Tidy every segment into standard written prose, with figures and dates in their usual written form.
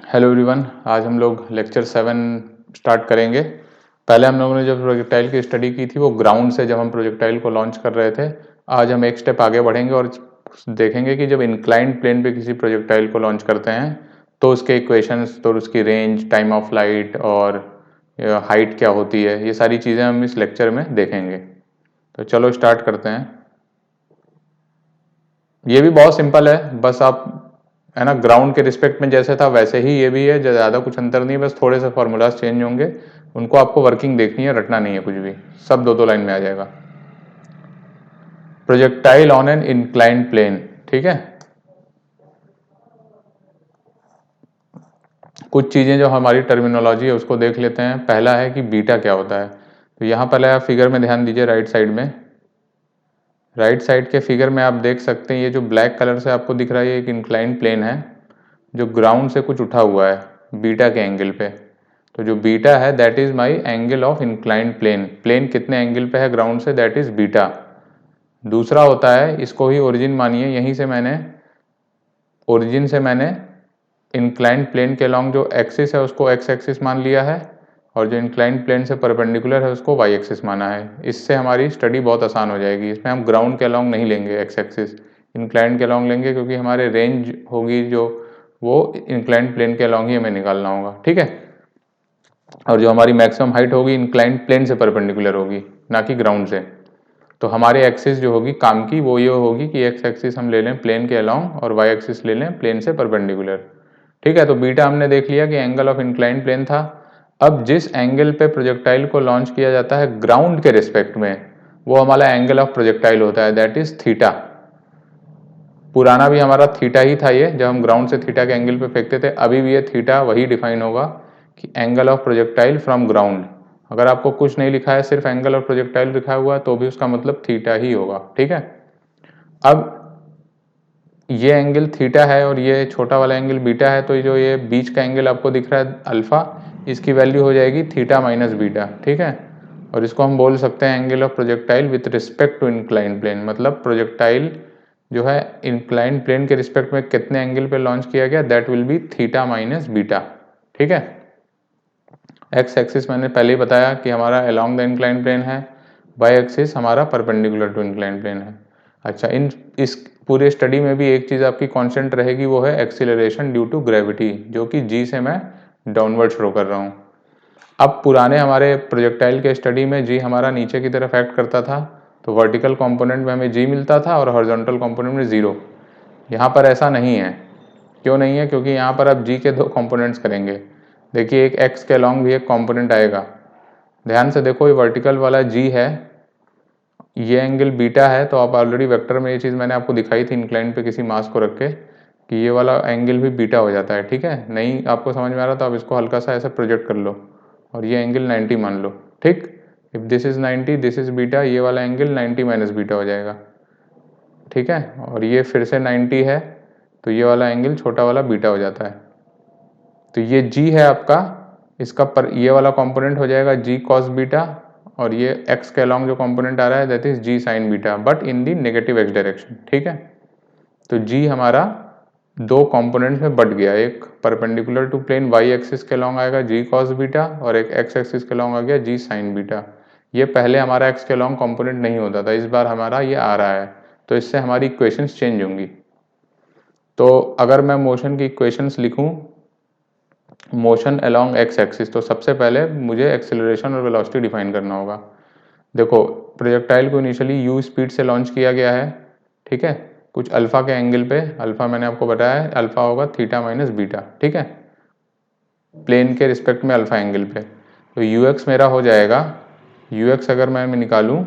Hello everyone, आज हम लोग लेक्चर 7 स्टार्ट करेंगे। पहले हम लोगों ने जो प्रोजेक्टाइल की स्टडी की थी वो ग्राउंड से जब हम प्रोजेक्टाइल को लॉन्च कर रहे थे। आज हम एक स्टेप आगे बढ़ेंगे और देखेंगे कि जब इंक्लाइंड प्लेन पे किसी प्रोजेक्टाइल को लॉन्च करते हैं तो उसके इक्वेशंस, तो उसकी रेंज, टाइम ऑफ लाइट और हाइट क्या होती है, ये सारी चीज़ें हम इस लेक्चर में देखेंगे। तो चलो स्टार्ट करते हैं। ये भी बहुत सिंपल है, बस आप है ना ग्राउंड के रिस्पेक्ट में जैसे था वैसे ही ये भी है, ज़्यादा कुछ अंतर नहीं है, बस थोड़े से फॉर्मूलाज चेंज होंगे। उनको आपको वर्किंग देखनी है, रटना नहीं है कुछ भी, सब दो दो लाइन में आ जाएगा। Projectile on an inclined plane, ठीक है। कुछ चीज़ें जो हमारी टर्मिनोलॉजी है उसको देख लेते हैं। पहला है कि बीटा क्या होता है। तो यहाँ पहले आप फिगर में ध्यान दीजिए, राइट साइड में। राइट साइड के फिगर में आप देख सकते हैं ये जो ब्लैक कलर से आपको दिख रहा है ये एक इंक्लाइंड प्लेन है जो ग्राउंड से कुछ उठा हुआ है बीटा के एंगल पे। तो जो बीटा है that is my angle of inclined plane. Plane कितने एंगल पे है ग्राउंड से, दैट इज बीटा। दूसरा होता है, इसको ही ओरिजिन मानिए, यहीं से मैंने ओरिजिन से मैंने इंक्लाइंड प्लेन के अलॉन्ग जो एक्सिस है उसको एक्स एक्सिस मान लिया है और जो इंक्लाइंड प्लेन से परपेंडिकुलर है उसको वाई एक्सिस माना है। इससे हमारी स्टडी बहुत आसान हो जाएगी। इसमें हम ग्राउंड के अलॉन्ग नहीं लेंगे एक्स एक्सिस, इंक्लाइंड के अलॉन्ग लेंगे, क्योंकि हमारे रेंज होगी जो वो इंक्लाइंड प्लेन के अलॉन्ग ही हमें निकालना होगा, ठीक है। और जो हमारी मैक्सिमम हाइट होगी इंक्लाइंड प्लेन से परपेंडिकुलर होगी, ना कि ग्राउंड से। तो हमारे एक्सिस जो होगी काम की वो ये होगी कि एक्स एक्सिस हम ले लें प्लेन के अलॉन्ग और वाई एक्सिस ले लें प्लेन से परपेंडिकुलर, ठीक है। तो बीटा हमने देख लिया कि एंगल ऑफ इंक्लाइंड प्लेन था। अब जिस एंगल पे प्रोजेक्टाइल को लॉन्च किया जाता है ग्राउंड के रिस्पेक्ट में, वो हमारा एंगल ऑफ प्रोजेक्टाइल होता है, दैट इज थीटा। पुराना भी हमारा थीटा ही था, ये जब हम ग्राउंड से थीटा के एंगल पे फेंकते थे। अभी भी ये थीटा वही डिफाइन होगा कि angle of projectile from ground. अगर आपको कुछ नहीं लिखा है, सिर्फ एंगल ऑफ प्रोजेक्टाइल लिखा हुआ है, तो भी उसका मतलब थीटा ही होगा, ठीक है। अब ये एंगल थीटा है और ये छोटा वाला एंगल बीटा है, तो जो ये बीच का एंगल आपको दिख रहा है अल्फा, इसकी वैल्यू हो जाएगी थीटा माइनस बीटा, ठीक है। और इसको हम बोल सकते हैं angle of projectile with respect to inclined plane. मतलब प्रोजेक्टाइल जो है इंक्लाइंड प्लेन के रिस्पेक्ट में कितने एंगल पे लॉन्च किया गया, that will B theta minus beta, ठीक है। एक्स एक्सिस मैंने पहले ही बताया कि हमारा अलोंग द इंक्लाइंड प्लेन है, वाई एक्सिस हमारा परपेंडिकुलर टू इंक्लाइंड प्लेन है। अच्छा, इस पूरे स्टडी में भी एक चीज़ आपकी कांस्टेंट रहेगी, वो है एक्सीलरेशन ड्यू टू ग्रेविटी, जो कि जी से मैं डाउनवर्ड शो कर रहा हूँ। अब पुराने हमारे प्रोजेक्टाइल के स्टडी में जी हमारा नीचे की तरफ एक्ट करता था, तो वर्टिकल कंपोनेंट में हमें जी मिलता था और हॉरिजॉन्टल कंपोनेंट में ज़ीरो। यहाँ पर ऐसा नहीं है। क्यों नहीं है? क्योंकि यहाँ पर आप जी के दो कंपोनेंट्स करेंगे। देखिए एक एक्स के अलॉन्ग भी एक कंपोनेंट आएगा, ध्यान से देखो, ये वर्टिकल वाला जी है, ये एंगल बीटा है। तो आप ऑलरेडी वेक्टर में ये चीज़ मैंने आपको दिखाई थी इंक्लाइन पे किसी मास को रख के, कि ये वाला एंगल भी बीटा हो जाता है, ठीक है। नहीं आपको समझ में आ रहा तो आप इसको हल्का सा ऐसे प्रोजेक्ट कर लो और ये एंगल 90 मान लो, ठीक। If this is 90, this is beta, ये वाला एंगल 90 माइनस बीटा हो जाएगा, ठीक है। और ये फिर से 90 है, तो ये वाला एंगल छोटा वाला बीटा हो जाता है। तो ये जी है आपका, इसका पर ये वाला कंपोनेंट हो जाएगा जी कॉस बीटा, और ये एक्स के अलॉन्ग जो कंपोनेंट आ रहा है that is g sine beta, but in the negative x direction, ठीक है। तो जी हमारा दो कंपोनेंट्स में बट गया, एक perpendicular to plane y axis के अलॉन्ग आएगा जी कॉस बीटा, और एक एक्स एक्सिस के अलॉन्ग आ गया जी साइन बीटा। ये पहले हमारा एक्स के अलॉन्ग कंपोनेंट नहीं होता था, इस बार हमारा ये आ रहा है, तो इससे हमारी इक्वेशंस चेंज होंगी। तो अगर मैं मोशन की इक्वेशंस लिखूं, मोशन अलोंग एक्स एक्सिस, तो सबसे पहले मुझे एक्सेलरेशन और वेलोसिटी डिफाइन करना होगा। देखो प्रोजेक्टाइल को इनिशियली यू स्पीड से लॉन्च किया गया है, ठीक है, कुछ अल्फा के एंगल पे। अल्फा मैंने आपको बताया है, अल्फा होगा थीटा माइनस बीटा, ठीक है, प्लेन के रिस्पेक्ट में अल्फा एंगल पे। तो यू एक्स मेरा हो जाएगा, यू एक्स अगर मैं निकालूं,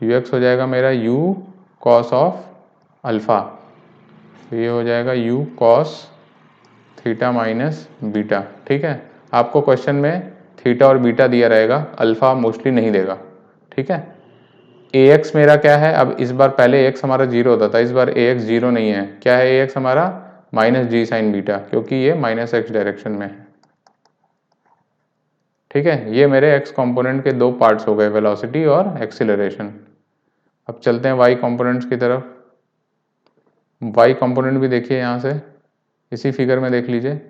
यू एक्स हो जाएगा मेरा यू कॉस ऑफ अल्फा, तो ये हो जाएगा you cos theta minus beta, ठीक है। आपको क्वेश्चन में थीटा और बीटा दिया रहेगा, अल्फा मोस्टली नहीं देगा, ठीक है। ए एक्स मेरा क्या है, अब इस बार पहले एक्स हमारा जीरो होता था, इस बार ए एक्स जीरो नहीं है, क्या है ए एक्स हमारा माइनस जी साइन बीटा, क्योंकि ये माइनस एक्स डायरेक्शन में है, ठीक है। ये मेरे एक्स कंपोनेंट के दो पार्ट्स हो गए, वेलोसिटी और एक्सीलरेशन। अब चलते हैं वाई कंपोनेंट्स की तरफ। वाई कंपोनेंट भी देखिए यहाँ से, इसी फिगर में देख लीजिए।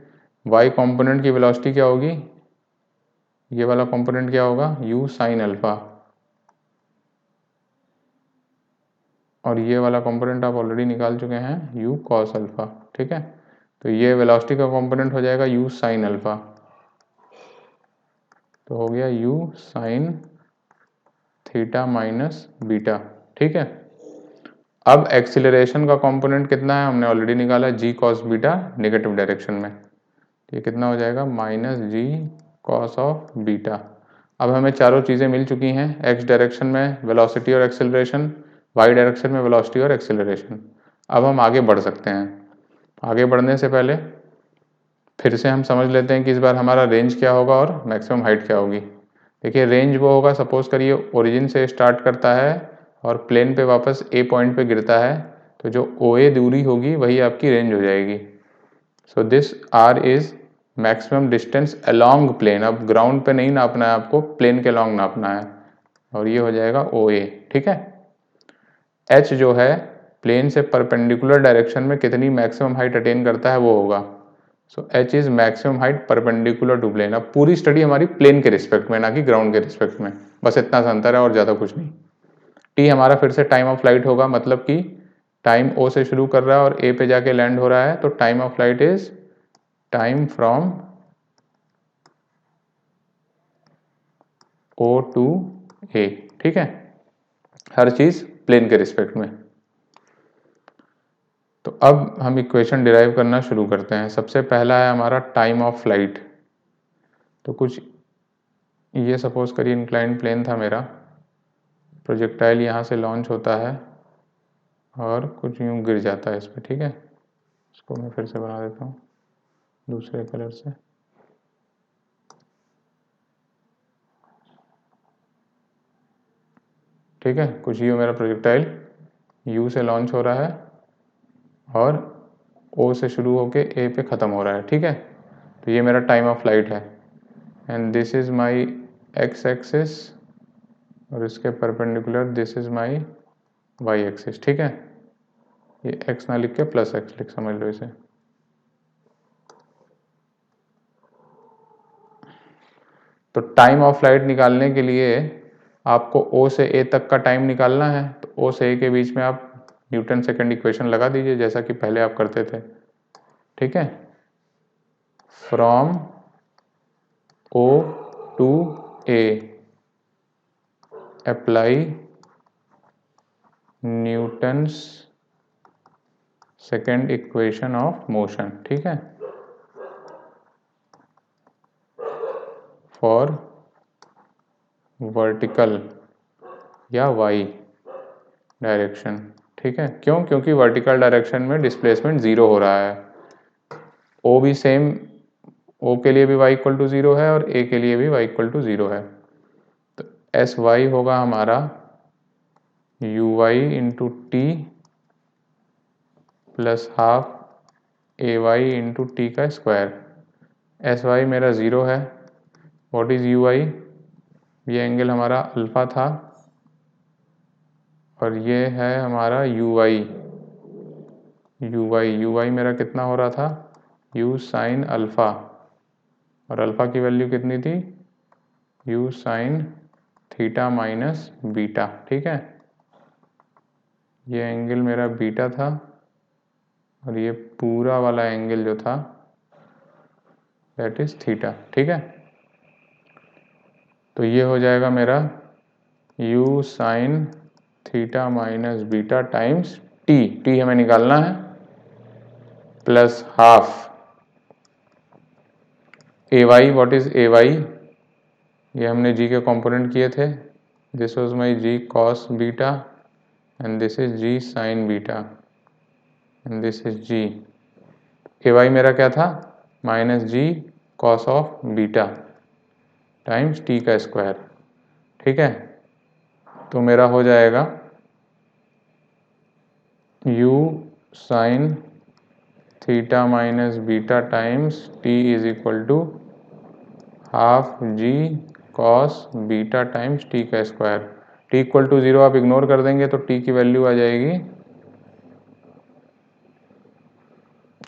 y कंपोनेंट की वेलोसिटी क्या होगी, ये वाला कंपोनेंट क्या होगा, u साइन अल्फा, और ये वाला कंपोनेंट आप ऑलरेडी निकाल चुके हैं u कॉस अल्फा। ठीक है, तो ये वेलोसिटी का कंपोनेंट हो जाएगा u साइन अल्फा, तो हो गया u sine theta minus beta. ठीक है, अब एक्सीलरेशन का कंपोनेंट कितना है हमने ऑलरेडी निकाला, g cos beta negative direction में, ये कितना हो जाएगा minus g cos of beta. अब हमें चारों चीज़ें मिल चुकी हैं, x डायरेक्शन में वेलोसिटी और एक्सेलरेशन, y डायरेक्शन में वेलोसिटी और एक्सेलरेशन। अब हम आगे बढ़ सकते हैं। आगे बढ़ने से पहले फिर से हम समझ लेते हैं कि इस बार हमारा रेंज क्या होगा और मैक्सिमम हाइट क्या होगी। देखिए रेंज वो होगा, सपोज करिए ओरिजिन से स्टार्ट करता है और प्लेन पे वापस ए पॉइंट पे गिरता है, तो जो OA दूरी होगी वही आपकी रेंज हो जाएगी। So this R is maximum distance along plane. अब ग्राउंड पे नहीं नापना है आपको, प्लेन के अलोंग नापना है, और ये हो जाएगा OA। ठीक है, H जो है प्लेन से परपेंडिकुलर डायरेक्शन में कितनी मैक्सिमम हाइट अटेन करता है वो होगा। So H is maximum height perpendicular to plane. अब पूरी स्टडी हमारी प्लेन के रिस्पेक्ट में, ना कि ग्राउंड के रिस्पेक्ट में, बस इतना सा अंतर है और ज़्यादा कुछ नहीं। T हमारा फिर से टाइम ऑफ फ्लाइट होगा, मतलब कि टाइम O से शुरू कर रहा है और A पे जाके लैंड हो रहा है, तो time of flight is time from O to A। ठीक है, हर चीज प्लेन के रिस्पेक्ट में। तो अब हम इक्वेशन डिराइव करना शुरू करते हैं। सबसे पहला है हमारा टाइम ऑफ फ्लाइट। तो कुछ ये सपोज करिए इंक्लाइंड प्लेन था मेरा, प्रोजेक्टाइल यहाँ से लॉन्च होता है और कुछ यूँ गिर जाता है इस पर। ठीक है, इसको मैं फिर से बना देता हूँ दूसरे कलर से। ठीक है, कुछ यूँ मेरा प्रोजेक्टाइल U से लॉन्च हो रहा है और O से शुरू होके A पे ख़त्म हो रहा है। ठीक है, तो ये मेरा टाइम ऑफ फ्लाइट है, and this is my x axis और इसके perpendicular this is my y axis. ठीक है, ये x ना लिख के प्लस x लिख समझ लो इसे। तो टाइम ऑफ फ्लाइट निकालने के लिए आपको O से A तक का टाइम निकालना है, तो O से A के बीच में आप न्यूटन सेकंड इक्वेशन लगा दीजिए, जैसा कि पहले आप करते थे। ठीक है, from O to A apply Newton's second equation of motion. ठीक है, फॉर वर्टिकल या y डायरेक्शन। ठीक है, क्यों, क्योंकि वर्टिकल डायरेक्शन में डिस्प्लेसमेंट 0 हो रहा है। O भी सेम, O के लिए भी y इक्वल टू 0 है और A के लिए भी y इक्वल टू 0 है। तो एस वाई होगा हमारा u y into t plus half a y into t का स्क्वायर। एस वाई मेरा 0 है, व्हाट इज़ यू वाई, ये एंगल हमारा अल्फ़ा था, और ये है हमारा यू वाई। यू वाई मेरा कितना हो रहा था, यू साइन अल्फ़ा, और अल्फ़ा की वैल्यू कितनी थी, you sine theta minus beta. ठीक है, ये एंगल मेरा बीटा था और ये पूरा वाला एंगल जो था दैट इज थीटा। ठीक है, तो ये हो जाएगा मेरा u sine theta minus beta times t हमें निकालना है, plus half a y, what is a y, ये हमने g के कंपोनेंट किए थे, this was my g cos beta and this is g sine beta and this is g। A y मेरा क्या था, minus g cos of beta times t का square. ठीक है, तो मेरा हो जाएगा u sine theta minus beta times T is equal to half g cos beta times t का स्क्वायर। टी इक्वल टू 0 आप इग्नोर कर देंगे तो टी की वैल्यू आ जाएगी,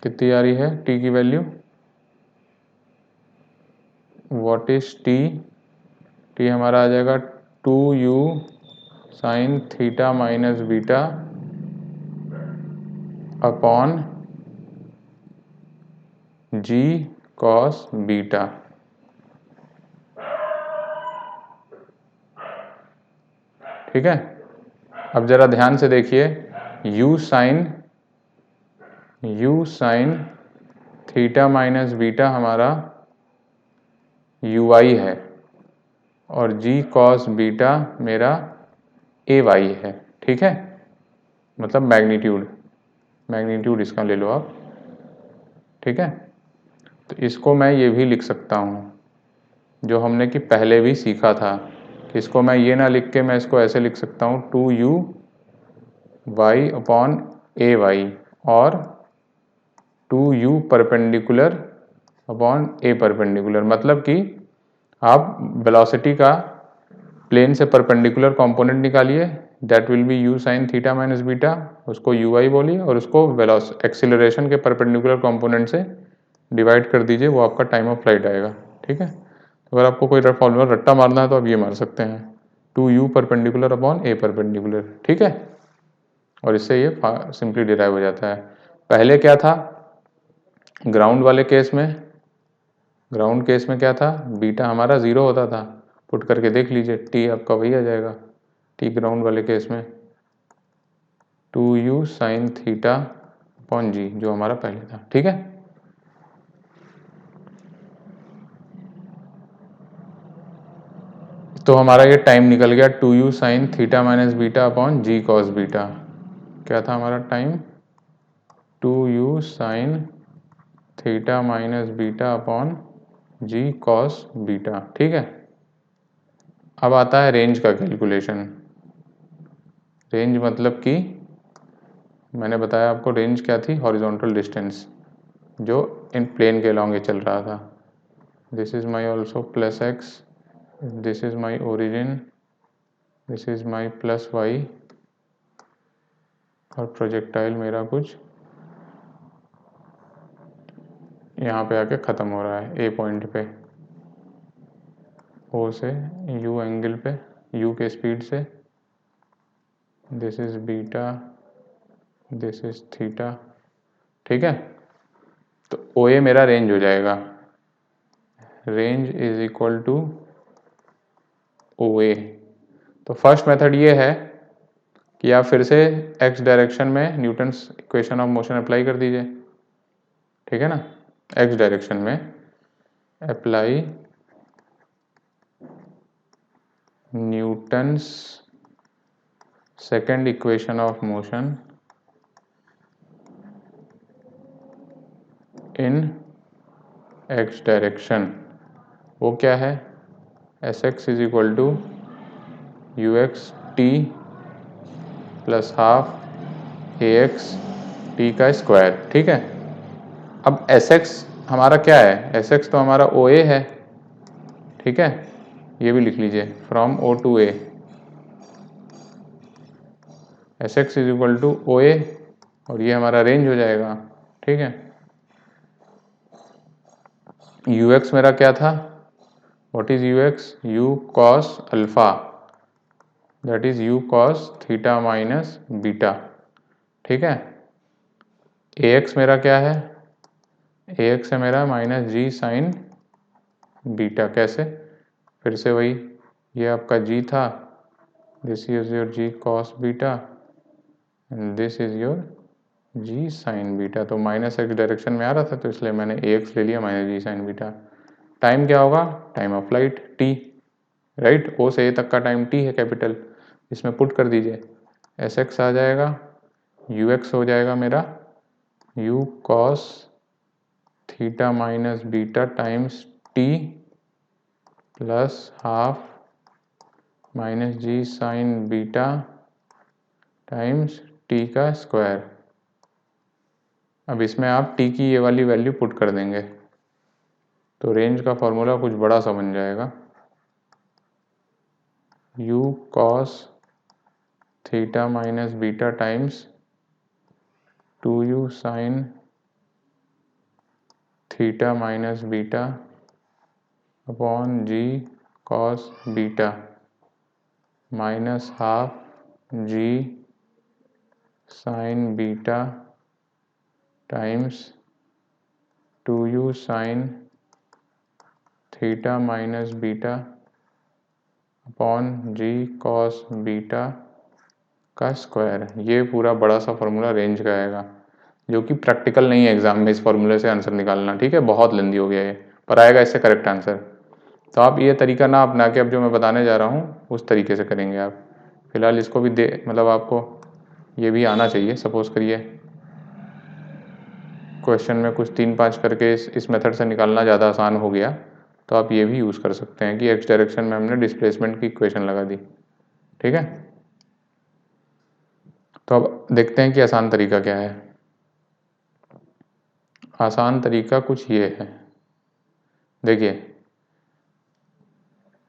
कितनी आ रही है टी की value, what is T, T हमारा आ जाएगा 2u sine theta minus beta upon g cos beta. ठीक है, अब जरा ध्यान से देखिए, u sine theta minus beta हमारा ui है और g cos बीटा मेरा ay है। ठीक है, मतलब मैग्नीट्यूड इसका ले लो आप। ठीक है, तो इसको मैं ये भी लिख सकता हूँ जो हमने कि पहले भी सीखा था कि इसको मैं ये ना लिख के मैं इसको ऐसे लिख सकता हूँ 2u y अपॉन ए वाई और 2u परपेंडिकुलर अपॉन ए परपेंडिकुलर, मतलब कि आप वेलोसिटी का प्लेन से परपेंडिकुलर कंपोनेंट निकालिए, that will B u sine theta minus beta, उसको ui बोलिए और उसको एक्सीलरेशन के परपेंडिकुलर कंपोनेंट से डिवाइड कर दीजिए, वो आपका टाइम ऑफ फ्लाइट आएगा। ठीक है, तो अगर आपको कोई फॉर्मूला रट्टा मारना है तो आप ये मार सकते हैं 2u परपेंडिकुलर अपॉन ए परपेंडिकुलर। ठीक है, और इससे ये सिंपली डिराइव हो जाता है। पहले क्या था, ग्राउंड वाले केस में, ग्राउंड केस में क्या था, बीटा हमारा 0 होता था, पुट करके देख लीजिए टी आपका वही आ जाएगा, टी ग्राउंड वाले केस में 2u साइन थीटा अपॉन जी जो हमारा पहले था। ठीक है, तो हमारा ये टाइम निकल गया 2u sine theta minus beta upon g cos beta. क्या था हमारा time, 2u sine theta minus beta upon g cos beta. ठीक है, अब आता है रेंज का कैलकुलेशन। रेंज मतलब कि मैंने बताया आपको रेंज क्या थी, हॉरिजॉन्टल डिस्टेंस जो इन प्लेन के अलॉन्ग चल रहा था। This is my also plus x, this is my origin, this is my plus Y और प्रोजेक्टाइल मेरा कुछ यहाँ पे आके ख़त्म हो रहा है ए पॉइंट पे, ओ से यू एंगल पे, यू के स्पीड से। This is beta, this is theta. ठीक है, तो ओ ए मेरा रेंज हो जाएगा, range is equal to O A. तो फर्स्ट मेथड ये है कि आप फिर से एक्स डायरेक्शन में Newton's equation of motion apply कर दीजिए। ठीक है ना, एक्स डायरेक्शन में apply Newton's second equation of motion in x direction. वो क्या है, S x is equal to u x t plus half a x t का स्क्वायर। ठीक है, अब एस एक्स हमारा क्या है, एस एक्स तो हमारा ओ ए है। ठीक है, ये भी लिख लीजिए from O to A, S x is equal to O A और ये हमारा रेंज हो जाएगा। ठीक है, यू एक्स मेरा क्या था, what is you x, you cos alpha, that is you cos theta minus beta. ठीक है, ए एक्स मेरा क्या है, ए एक्स है मेरा माइनस जी साइन बीटा। कैसे, फिर से वही, ये आपका जी था, this is your g cos beta and this is your g sine beta. तो माइनस एक्स डायरेक्शन में आ रहा था तो इसलिए मैंने ए एक्स ले लिया minus g sine beta. Time क्या होगा, time of flight T, right, O से ए तक का टाइम टी है कैपिटल, इसमें पुट कर दीजिए, एस एक्स आ जाएगा, यू एक्स हो जाएगा मेरा u cos theta minus beta times t plus half minus g sine beta times t का स्क्वायर। अब इसमें आप टी की ये वाली वैल्यू पुट कर देंगे तो रेंज का फॉर्मूला कुछ बड़ा सा बन जाएगा, u cos theta minus beta times 2u sine theta minus beta upon g cos beta minus half g sine beta times 2u sine theta minus beta upon g cos beta का square. ये पूरा बड़ा सा formula range का आएगा, जो कि practical नहीं है एग्जाम में इस फॉर्मूले से आंसर निकालना, ठीक है। बहुत लेंदी हो गया ये, पर आएगा इससे करेक्ट आंसर। तो आप ये तरीका ना अपना के अब जो मैं बताने जा रहा हूँ उस तरीके से करेंगे आप। फिलहाल इसको भी दे मतलब आपको ये भी आना चाहिए। सपोज करिए क्वेश्चन में कुछ 3-5 करके इस मेथड से निकालना ज़्यादा आसान हो गया, तो आप ये भी यूज़ कर सकते हैं कि एक्स डायरेक्शन में हमने डिस्प्लेसमेंट की इक्वेशन लगा दी, ठीक है। तो अब देखते हैं कि आसान तरीका क्या है। आसान तरीका कुछ ये है, देखिए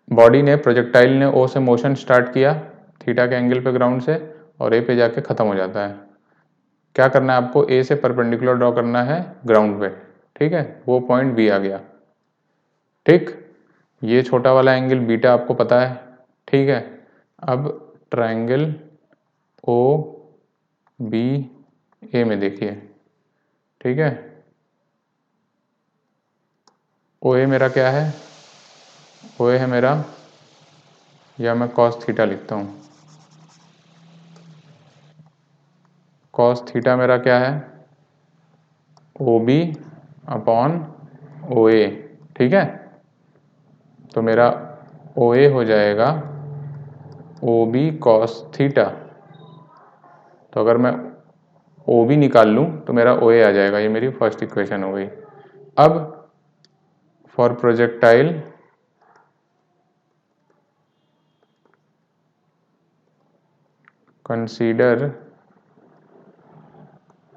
बॉडी ने प्रोजेक्टाइल ने ओ से मोशन स्टार्ट किया थीटा के एंगल पे ग्राउंड से, और ए पे जाके ख़त्म हो जाता है। क्या करना है आपको, ए से परपेंडिकुलर ड्रॉ करना है ग्राउंड पे, ठीक है। वो पॉइंट बी आ गया, ठीक। ये छोटा वाला एंगल बीटा आपको पता है, ठीक है। अब ट्रायंगल ओ बी ए में देखिए, ठीक है। ओ ए मेरा क्या है, ओ ए है मेरा, या मैं कॉस थीटा लिखता हूँ, कॉस थीटा मेरा क्या है, ओ बी अपॉन ओ ए, ठीक है। तो मेरा ओ ए हो जाएगा ओ बी कॉस थीटा। तो अगर मैं ओ बी निकाल लूँ तो मेरा ओ ए आ जाएगा, ये मेरी फर्स्ट इक्वेशन हो गई। अब फॉर प्रोजेक्टाइल कंसीडर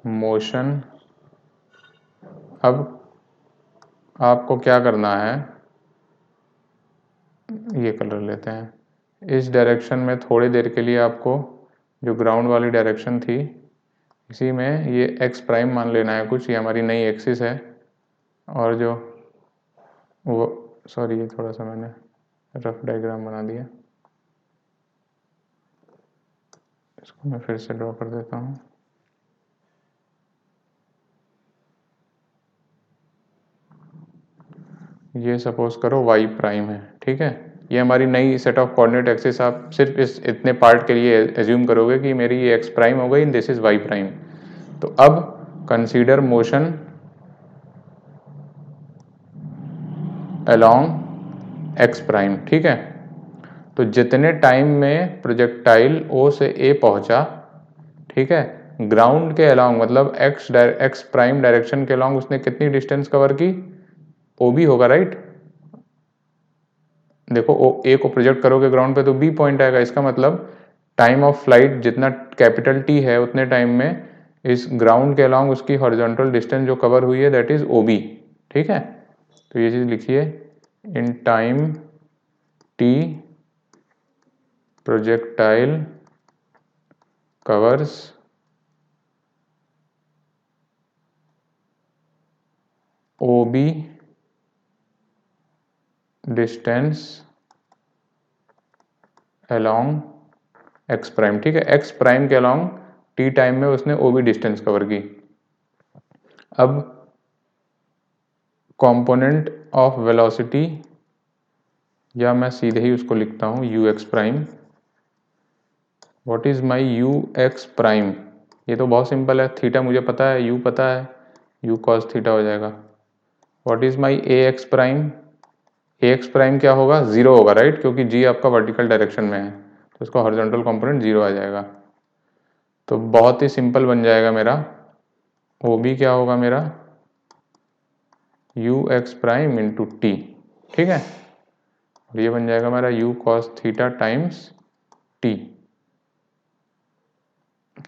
मोशन। अब आपको क्या करना है, ये कलर लेते हैं। इस डायरेक्शन में थोड़ी देर के लिए आपको जो ग्राउंड वाली डायरेक्शन थी इसी में ये एक्स प्राइम मान लेना है कुछ, ये हमारी नई एक्सिस है। और जो वो सॉरी ये थोड़ा सा मैंने रफ डायग्राम बना दिया, इसको मैं फिर से ड्रॉ कर देता हूँ। ये सपोज करो वाई प्राइम है, ठीक है। ये हमारी नई सेट ऑफ कोऑर्डिनेट एक्सिस। आप सिर्फ इस इतने पार्ट के लिए एज्यूम करोगे कि मेरी ये एक्स प्राइम हो गई, दिस इज वाई प्राइम। तो अब consider motion along x prime, ठीक है। तो जितने टाइम में प्रोजेक्टाइल ओ से ए पहुंचा, ठीक है, ग्राउंड के अलोंग मतलब एक्स प्राइम डायरेक्शन के अलोंग उसने कितनी डिस्टेंस कवर की, ओ बी होगा, राइट। देखो ओ ए को प्रोजेक्ट करोगे ग्राउंड पे तो बी पॉइंट आएगा। इसका मतलब टाइम ऑफ फ्लाइट जितना कैपिटल टी है उतने टाइम में इस ग्राउंड के अलोंग उसकी हॉरिजॉन्टल डिस्टेंस जो कवर हुई है दैट इज ओ बी, ठीक है। तो ये चीज लिखिए, in time t projectile covers O B distance along x prime, ठीक है। एक्स प्राइम के अलोंग टी टाइम में उसने ओ बी डिस्टेंस कवर की। अब कंपोनेंट ऑफ वेलोसिटी, या मैं सीधे ही उसको लिखता हूँ you ex prime. What is my you ex prime, ये तो बहुत सिंपल है, थीटा मुझे पता है, यू पता है, यू कॉस थीटा हो जाएगा। What is my A ex prime, A ex prime क्या होगा, जीरो होगा, राइट, क्योंकि जी आपका वर्टिकल डायरेक्शन में है तो उसका हॉरिजॉन्टल कंपोनेंट जीरो आ जाएगा। तो बहुत ही सिंपल बन जाएगा मेरा, ओ बी क्या होगा मेरा, you ex prime into T, ठीक है। और ये बन जाएगा मेरा u cos theta times T,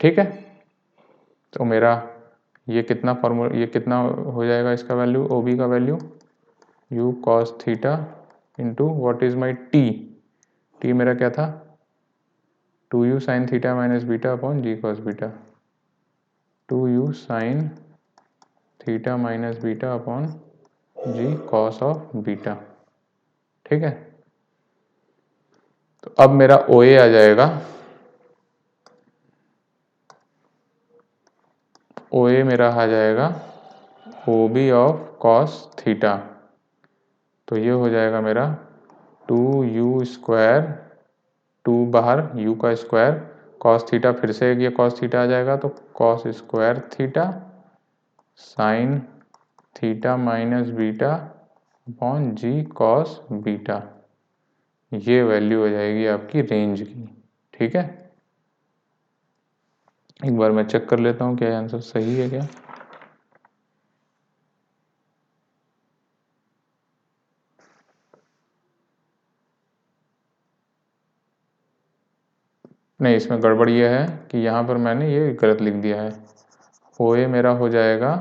ठीक है। तो मेरा ये कितना फॉर्मूला, ये कितना हो जाएगा इसका वैल्यू, ओ बी का value u cos theta into what is my t, t मेरा क्या था, 2u sine theta minus beta upon g cos beta, 2u sine theta minus beta upon g cos of beta, ठीक है। तो अब मेरा OA आ जाएगा, OA मेरा आ जाएगा OB ऑफ कॉस थीटा। तो ये हो जाएगा मेरा 2u², 2 बाहर u का स्क्वायर, कॉस थीटा, फिर से ये कॉस थीटा आ जाएगा, तो cos square theta sine theta minus beta upon g cos beta. ये वैल्यू हो जाएगी आपकी रेंज की, ठीक है। एक बार मैं चेक कर लेता हूँ क्या आंसर सही है क्या। नहीं, इसमें गड़बड़ ये है कि यहाँ पर मैंने ये गलत लिख दिया है। OA मेरा हो जाएगा,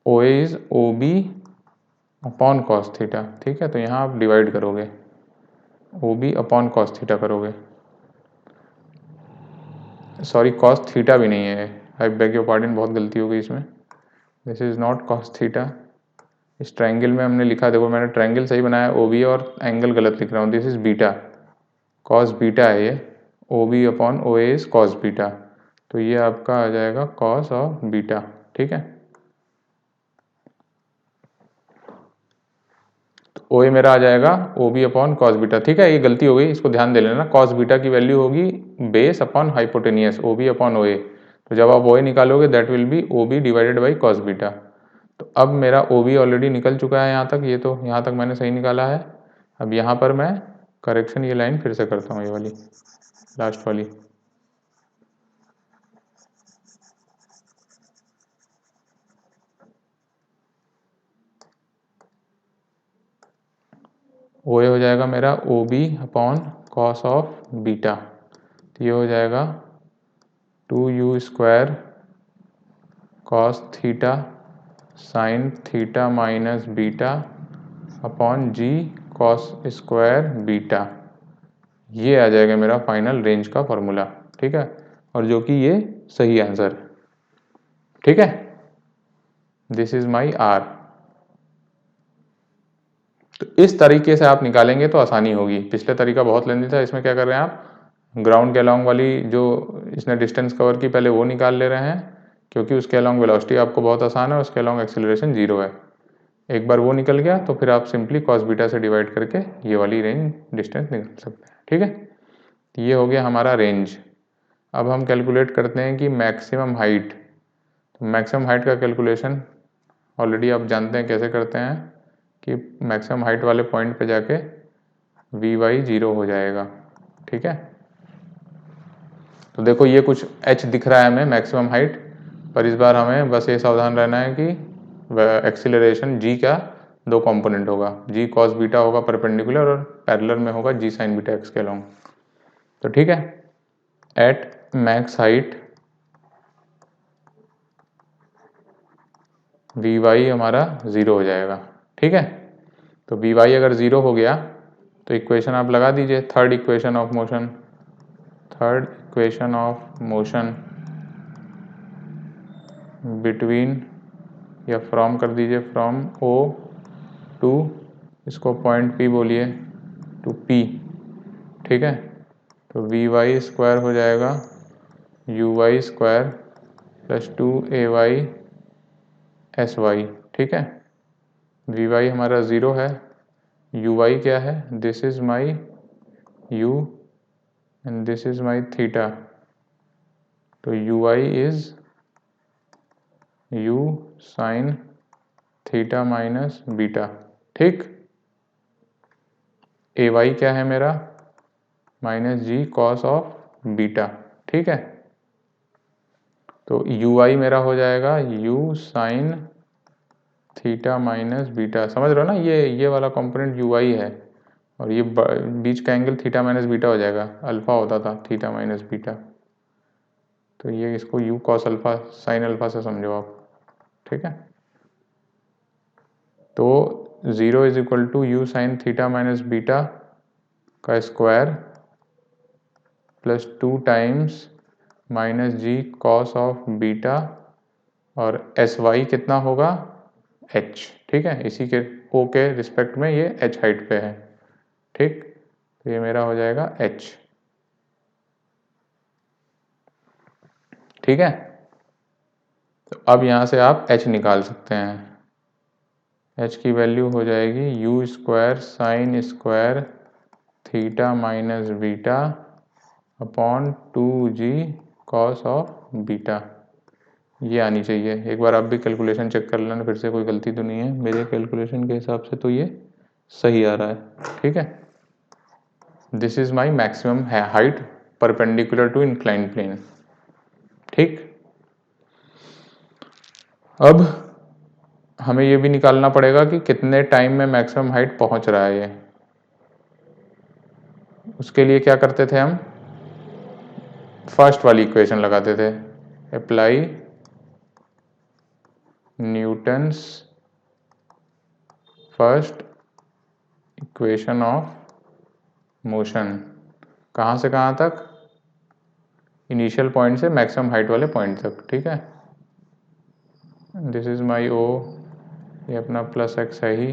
OA is OB upon cos theta, ठीक है। तो यहाँ आप डिवाइड करोगे, OB अपॉन कॉस थीटा करोगे, सॉरी कॉस थीटा भी नहीं है, आई बेग योर पार्डन, बहुत गलती हो गई इसमें। This is not cos theta. इस ट्रायंगल में हमने लिखा, देखो मैंने ट्रायंगल सही बनाया, OB और एंगल गलत लिख रहा हूँ, this is beta, cos beta है ये, OB upon OA is cos beta. तो ये आपका आ जाएगा कॉस ऑफ बीटा, ठीक है। तो OA मेरा आ जाएगा OB अपॉन कॉस बीटा, ठीक है। ये गलती हो गई, इसको ध्यान दे लेना। कॉस बीटा की वैल्यू होगी base upon hypotenuse, OB upon OA। तो जब आप OA निकालोगे that will B OB divided by cos beta. तो अब मेरा OB ऑलरेडी निकल चुका है यहाँ तक, ये तो यहाँ तक मैंने सही निकाला है। अब यहाँ पर मैं करेक्शन, ये लाइन फिर से करता हूँ, ये वाली लास्ट वाली। OA हो जाएगा मेरा OB upon cos of beta. तो ये हो जाएगा 2u² cos theta sine theta minus beta upon g cos square beta. ये आ जाएगा मेरा फाइनल रेंज का फॉर्मूला, ठीक है। और जो कि ये सही आंसर है, ठीक है। This is my R। तो इस तरीके से आप निकालेंगे तो आसानी होगी। पिछले तरीका बहुत लेंदी था, इसमें क्या कर रहे हैं आप, ग्राउंड के अलॉन्ग वाली जो इसने डिस्टेंस कवर की पहले वो निकाल ले रहे हैं, क्योंकि उसके अलॉन्ग वेलोसिटी आपको बहुत आसान है, उसके अलॉन्ग एक्सेलरेशन 0 है। एक बार वो निकल गया तो फिर आप सिंपली कॉस बीटा से डिवाइड करके ये वाली रेंज डिस्टेंस निकाल सकते हैं, ठीक है। तो ये हो गया हमारा रेंज। अब हम कैलकुलेट करते हैं कि मैक्सिमम हाइट। तो मैक्सिमम हाइट का कैलकुलेशन ऑलरेडी आप जानते हैं कैसे करते हैं, कि मैक्सिमम हाइट वाले पॉइंट पे जाके Vy 0 हो जाएगा, ठीक है। तो देखो ये कुछ h दिख रहा है हमें मैक्सिमम हाइट, पर इस बार हमें बस ये सावधान रहना है कि एक्सीलरेशन g का 2 कंपोनेंट होगा, g cos बीटा होगा परपेंडिकुलर, और पैरेलल में होगा g sin बीटा x के अलॉन्ग। तो ठीक है, एट मैक्स हाइट Vy हमारा 0 हो जाएगा, ठीक है। तो Vy अगर 0 हो गया तो इक्वेशन आप लगा दीजिए, third equation of motion between, या फ्रॉम कर दीजिए, फ्रॉम O टू, इसको पॉइंट P बोलिए, टू P, ठीक है। तो Vy² हो जाएगा Uy² प्लस 2Ay Sy, ठीक है। Vy हमारा 0 है, Uy क्या है, this is my U and this is my theta. तो Uy is U sine theta minus beta, ठीक। Ay क्या है मेरा, minus g cos of beta, ठीक है। तो Uy मेरा हो जाएगा U sine theta minus beta, समझ रहे हो ना, ये वाला कंपोनेंट Uy है, और ये बीच का एंगल थीटा माइनस बीटा हो जाएगा, अल्फा होता था थीटा माइनस बीटा। तो ये इसको U cos alpha sine alpha से समझो आप, ठीक है। तो 0 is equal to U sine theta minus beta का square plus 2 times minus g cos of beta, और Sy कितना होगा, h, ठीक है, इसी के o के रिस्पेक्ट में ये h हाइट पे है, ठीक, तो ये मेरा हो जाएगा h, ठीक है। तो अब यहाँ से आप h निकाल सकते हैं, h की वैल्यू हो जाएगी u square sine square theta minus beta upon 2g cos of beta, ये आनी चाहिए। एक बार आप भी कैलकुलेशन चेक कर लेना, फिर से कोई गलती तो नहीं है, मेरे कैलकुलेशन के हिसाब से तो ये सही आ रहा है, ठीक है। This is my maximum height perpendicular to incline plane, ठीक। अब हमें ये भी निकालना पड़ेगा कि कितने टाइम में मैक्सिमम हाइट पहुंच रहा है ये। उसके लिए क्या करते थे हम, फर्स्ट वाली इक्वेशन लगाते थे, apply Newton's first equation of motion, कहाँ से कहाँ तक, इनिशियल पॉइंट से मैक्सिमम हाइट वाले पॉइंट तक, ठीक है। दिस इज माई ओ, ये अपना प्लस एक्स है ही,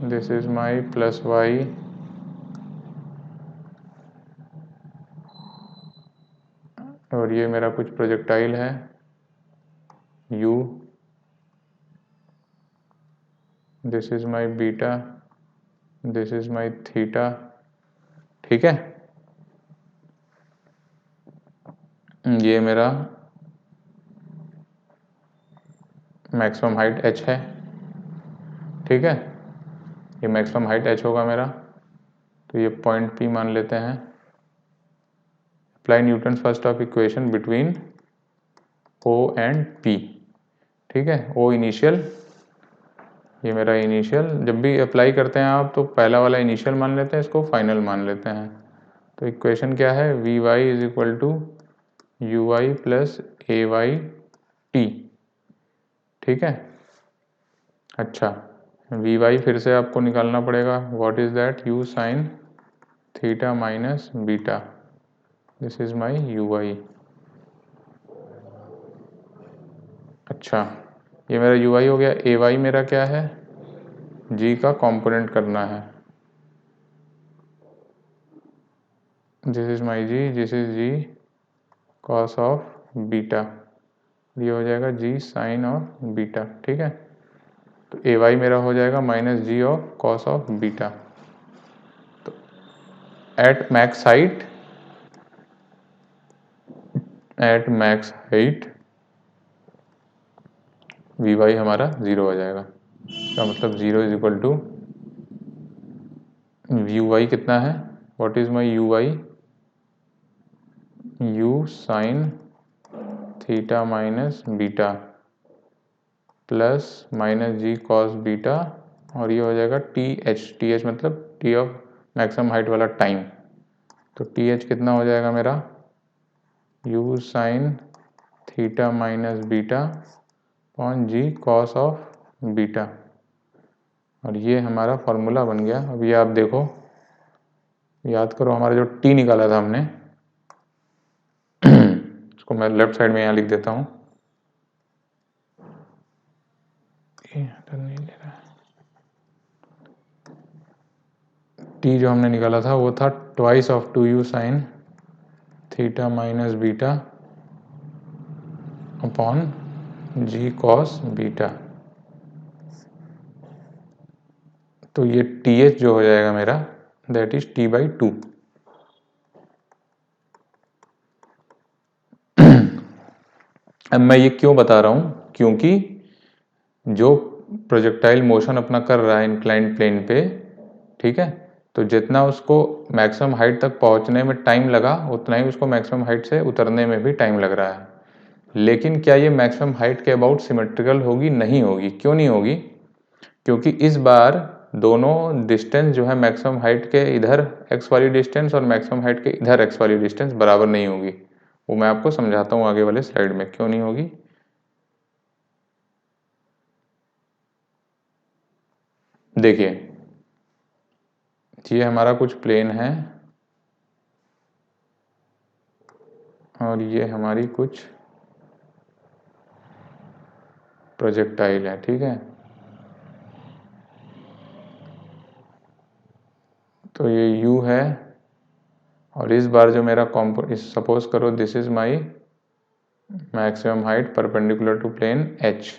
this is my plus Y, और ये मेरा कुछ प्रोजेक्टाइल है u, this is my beta, this is my theta, ठीक है। ये मेरा मैक्सिमम हाइट h है, ठीक है, ये मैक्सिमम हाइट h होगा मेरा, तो ये पॉइंट P मान लेते हैं। Apply Newton first of equation between O and P, ठीक है, O इनिशियल, ये मेरा इनिशियल, जब भी अप्लाई करते हैं आप तो पहला वाला इनिशियल मान लेते हैं, इसको फाइनल मान लेते हैं। तो इक्वेशन क्या है, v y is equal to you y plus a y t, ठीक है। अच्छा, वी वाई फिर से आपको निकालना पड़ेगा, what is that, u sine theta minus beta, this is my you y. अच्छा, ये मेरा यू वाई हो गया, ए वाई मेरा क्या है, जी का कंपोनेंट करना है, this is my g, this is g cos of beta, ये हो जाएगा जी साइन ऑफ बीटा, ठीक है। तो ए वाई मेरा हो जाएगा minus g of cos of beta. तो at max height, at max height V Y हमारा जीरो हो जाएगा, इसका मतलब zero is equal to you Y कितना है, what is my you Y, U sine theta minus beta plus minus g cos beta, और ये हो जाएगा टी एच मतलब टी ऑफ मैक्सिमम हाइट वाला टाइम, तो टी एच कितना हो जाएगा मेरा, U sine theta minus beta upon g cos of beta, और ये हमारा फॉर्मूला बन गया। अब ये आप देखो, याद करो हमारा जो टी निकाला था हमने, इसको मैं लेफ्ट साइड में यहाँ लिख देता हूँ, नहीं ले रहा, टी जो हमने निकाला था वो था twice of two u sine theta minus beta upon g cos beta, तो ये टी एच जो हो जाएगा मेरा, that is t by two. अब मैं ये क्यों बता रहा हूँ, क्योंकि जो प्रोजेक्टाइल मोशन अपना कर रहा है इंक्लाइंड प्लेन पे, ठीक है, तो जितना उसको मैक्सिमम हाइट तक पहुंचने में टाइम लगा, उतना ही उसको मैक्सिमम हाइट से उतरने में भी टाइम लग रहा है। लेकिन क्या ये मैक्सिमम हाइट के अबाउट सिमेट्रिकल होगी, नहीं होगी। क्यों नहीं होगी, क्योंकि इस बार दोनों डिस्टेंस जो है मैक्सिमम हाइट के इधर एक्स वाली डिस्टेंस और मैक्सिमम हाइट के इधर एक्स वाली डिस्टेंस बराबर नहीं होगी। वो मैं आपको समझाता हूँ आगे वाले स्लाइड में क्यों नहीं होगी। देखिए, ये हमारा कुछ प्लेन है और ये हमारी कुछ प्रोजेक्टाइल है, ठीक है। तो ये u है और इस बार जो मेरा सपोज करो this is my maximum height perpendicular to plane h,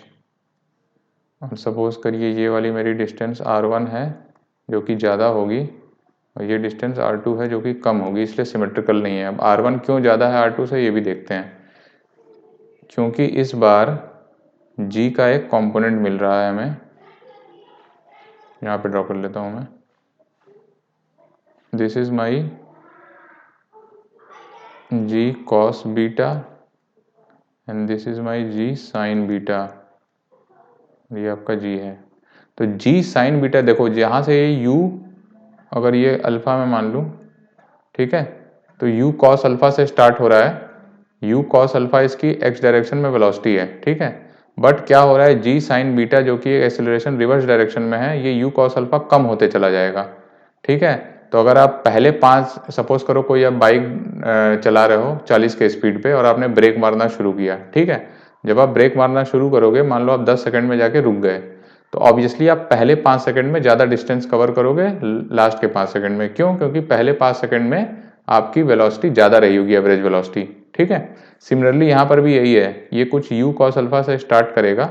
और सपोज करिए ये वाली मेरी डिस्टेंस r1 है जो कि ज़्यादा होगी और ये डिस्टेंस r2 है जो कि कम होगी, इसलिए सिमेट्रिकल नहीं है। अब r1 क्यों ज़्यादा है r2 से ये भी देखते हैं, क्योंकि इस बार g का एक कंपोनेंट मिल रहा है हमें, यहाँ पे ड्रॉ कर लेता हूँ मैं, this is my g cos beta and this is my g sin beta, ये आपका g है। तो g sin बीटा देखो यहाँ से ये u अगर ये अल्फा में मान लूँ, ठीक है, तो u cos अल्फा से स्टार्ट हो रहा है, u cos अल्फा इसकी x डायरेक्शन में वेलोसिटी है, ठीक है। बट क्या हो रहा है g sin बीटा जो कि एक्सेलरेशन रिवर्स डायरेक्शन में है, ये u cos अल्फा कम होते चला जाएगा, ठीक है। तो अगर आप पहले 5 सपोज करो कोई आप बाइक चला रहे हो 40 के स्पीड पे और आपने ब्रेक मारना शुरू किया, ठीक है। जब आप ब्रेक मारना शुरू करोगे, मान लो आप 10 सेकंड में जाके रुक गए, तो ऑब्वियसली आप पहले 5 सेकंड में ज़्यादा डिस्टेंस कवर करोगे लास्ट के 5 सेकंड में। क्यों? क्योंकि पहले 5 सेकंड में आपकी वेलोसिटी ज़्यादा रही होगी, एवरेज वेलोसिटी, ठीक है। सिमिलरली यहाँ पर भी यही है, ये कुछ u cos अल्फा से स्टार्ट करेगा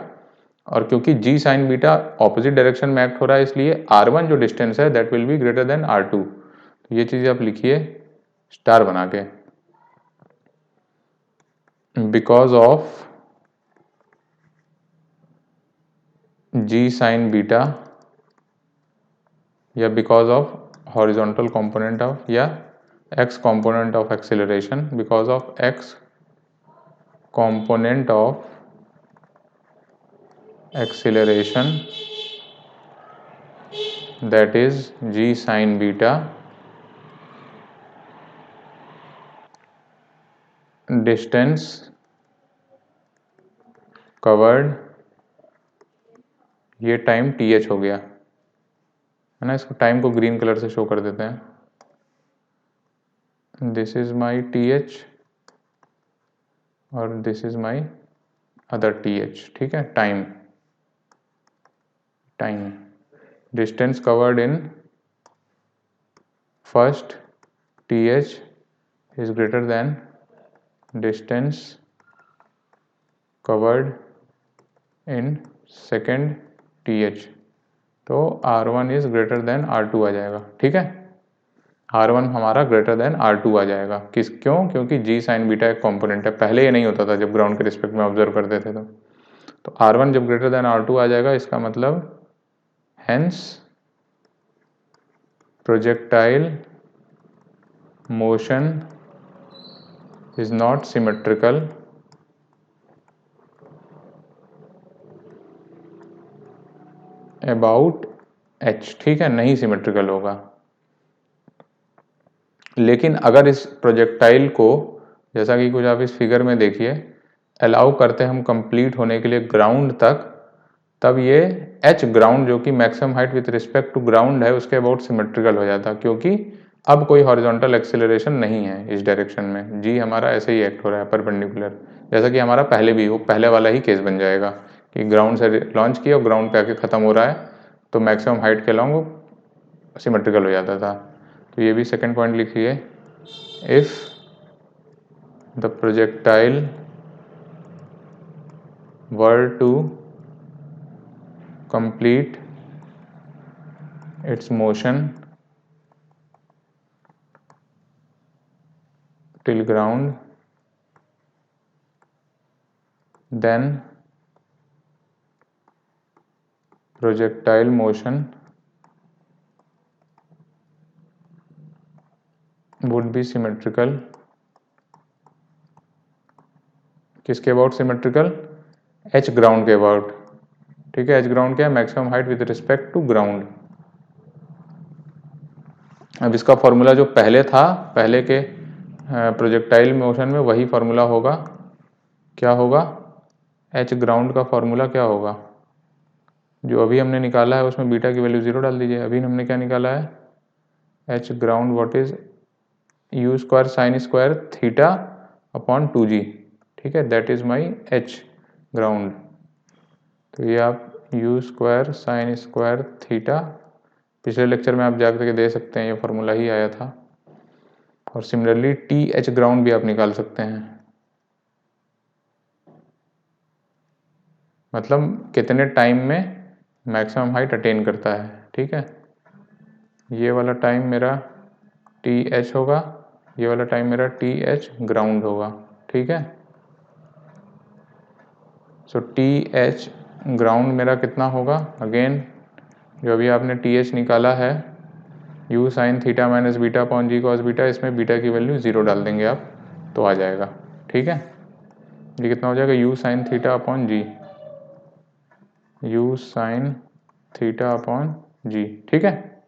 और क्योंकि g sin beta opposite direction में एक्ट हो रहा है, इसलिए r1 जो डिस्टेंस है that will be greater than r2। तो ये चीज़ आप लिखिए स्टार बना के, because of g sin beta या because of horizontal component of या x component of acceleration, because of x component of acceleration that is g sin beta, distance covered, ये टाइम th हो गया है ना, इसको टाइम को ग्रीन कलर से शो कर देते हैं, दिस इज माई th और this is my other th, ठीक है। Time distance covered in first th is greater than distance covered in second th, तो r1 is greater than r2 आ जाएगा, ठीक है। r1 हमारा ग्रेटर देन r2 आ जाएगा, क्यों? क्योंकि g sin बीटा एक कंपोनेंट है, पहले ये नहीं होता था जब ग्राउंड के रिस्पेक्ट में ऑब्जर्व करते थे। तो r1 जब ग्रेटर देन r2 आ जाएगा, इसका मतलब hence projectile motion is not symmetrical about h, ठीक है, नहीं सिमेट्रिकल होगा। लेकिन अगर इस प्रोजेक्टाइल को, जैसा कि कुछ आप इस फिगर में देखिए, अलाउ करते हैं हम कंप्लीट होने के लिए ग्राउंड तक, तब ये h ग्राउंड जो कि maximum height with respect to ground है उसके अबाउट सिमेट्रिकल हो जाता, क्योंकि अब कोई हॉरिजॉन्टल एक्सेलरेशन नहीं है इस डायरेक्शन में, जी हमारा ऐसे ही एक्ट हो रहा है परपेंडिकुलर, जैसा कि हमारा पहले भी वो पहले वाला ही केस बन जाएगा कि ग्राउंड से लॉन्च किया और ग्राउंड पे आके ख़त्म हो रहा है, तो मैक्सिमम हाइट के अलॉन्ग वो सिमेट्रिकल हो जाता था। तो ये भी सेकेंड पॉइंट लिखिए, if the projectile were to complete its motion till ground, then projectile motion would be symmetrical, किसके अबाउट सिमेट्रिकल? h ग्राउंड के अबाउट, ठीक है। h ग्राउंड क्या है? Maximum height with respect to ground. अब इसका formula जो पहले था, पहले के प्रोजेक्टाइल मोशन में वही फॉर्मूला होगा, क्या होगा? h ग्राउंड का फॉर्मूला क्या होगा? जो अभी हमने निकाला है उसमें बीटा की वैल्यू 0 डाल दीजिए। अभी हमने क्या निकाला है? h ground what is u square sine square theta upon 2g, ठीक है, that is my h ground. तो ये आप you square sine square theta, पिछले लेक्चर में आप जाकर के दे सकते हैं, ये फार्मूला ही आया था। और सिमिलरली टी एच ग्राउंड भी आप निकाल सकते हैं, मतलब कितने टाइम में मैक्सिमम हाइट अटेन करता है। ठीक है, ये वाला टाइम मेरा टी एच होगा, ये वाला टाइम मेरा टी एच ग्राउंड होगा। ठीक है, सो टी एच ग्राउंड मेरा कितना होगा, अगेन जो अभी आपने टी एच निकाला है, u sine theta minus beta upon g cos beta, इसमें बीटा की वैल्यू 0 डाल देंगे आप तो आ जाएगा। ठीक है, ये कितना हो जाएगा, U sine theta upon g, U sine theta upon g. ठीक है,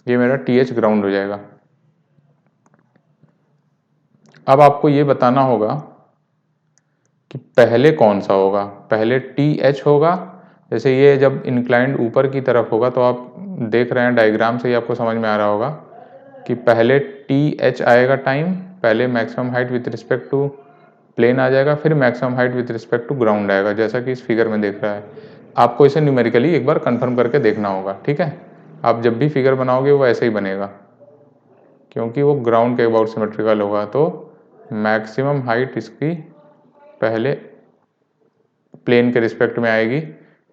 ये मेरा टी एच ग्राउंड हो जाएगा। अब आपको ये बताना होगा कि पहले कौन सा होगा, पहले टी एच होगा, जैसे ये जब इंक्लाइंड ऊपर की तरफ होगा तो आप देख रहे हैं डायग्राम से ही आपको समझ में आ रहा होगा कि पहले टी एच आएगा टाइम, पहले maximum height with respect to plane आ जाएगा, फिर maximum height with respect to ground आएगा, जैसा कि इस फिगर में देख रहा है। आपको इसे न्यूमेरिकली एक बार कंफर्म करके देखना होगा। ठीक है, आप जब भी फिगर बनाओगे वो ऐसे ही बनेगा, क्योंकि वो ग्राउंड के अबाउट सिमेट्रिकल होगा। तो मैक्सिमम हाइट इसकी पहले प्लेन के रिस्पेक्ट में आएगी,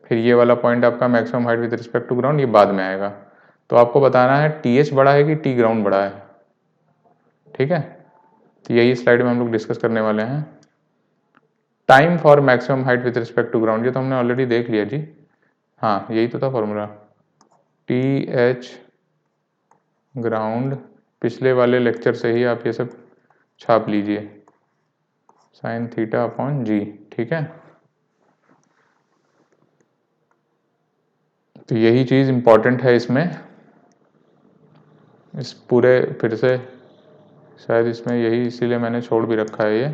फिर ये वाला पॉइंट आपका maximum height with respect to ground, ये बाद में आएगा। तो आपको बताना है टी एच बड़ा है कि टी ग्राउंड बड़ा है। ठीक है, तो यही स्लाइड में हम लोग डिस्कस करने वाले हैं। Time for maximum height with respect to ground, ये तो हमने ऑलरेडी देख लिया जी। हाँ, यही तो था फॉर्मूला, टी एच ग्राउंड, पिछले वाले लेक्चर से ही आप ये सब छाप लीजिए, साइन थीटा अपॉन जी। ठीक है, तो यही चीज़ इम्पॉर्टेंट है इसमें, इस पूरे, फिर से शायद इसमें यही इसीलिए मैंने छोड़ भी रखा है ये,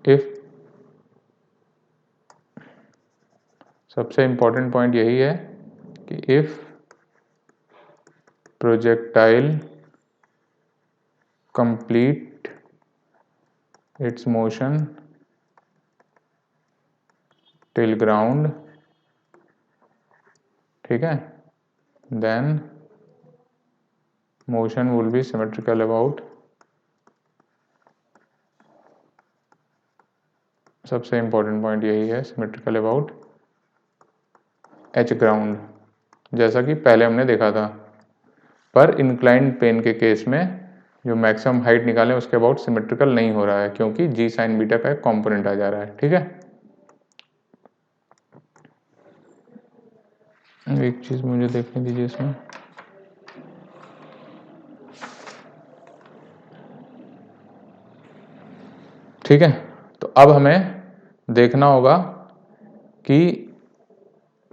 इफ, सबसे इम्पॉर्टेंट पॉइंट यही है कि if projectile complete its motion till ground, ठीक है, then motion will be symmetrical about, सबसे इम्पॉर्टेंट पॉइंट यही है, सिमेट्रिकल अबाउट एच ग्राउंड, जैसा कि पहले हमने देखा था। पर इंक्लाइंड प्लेन के केस में जो मैक्सिमम हाइट निकालें उसके अबाउट सिमेट्रिकल नहीं हो रहा है, क्योंकि जी साइन बीटा का एक कॉम्पोनेंट आ जा रहा है। ठीक है, एक चीज मुझे देखने दीजिए इसमें, ठीक है। तो अब हमें देखना होगा कि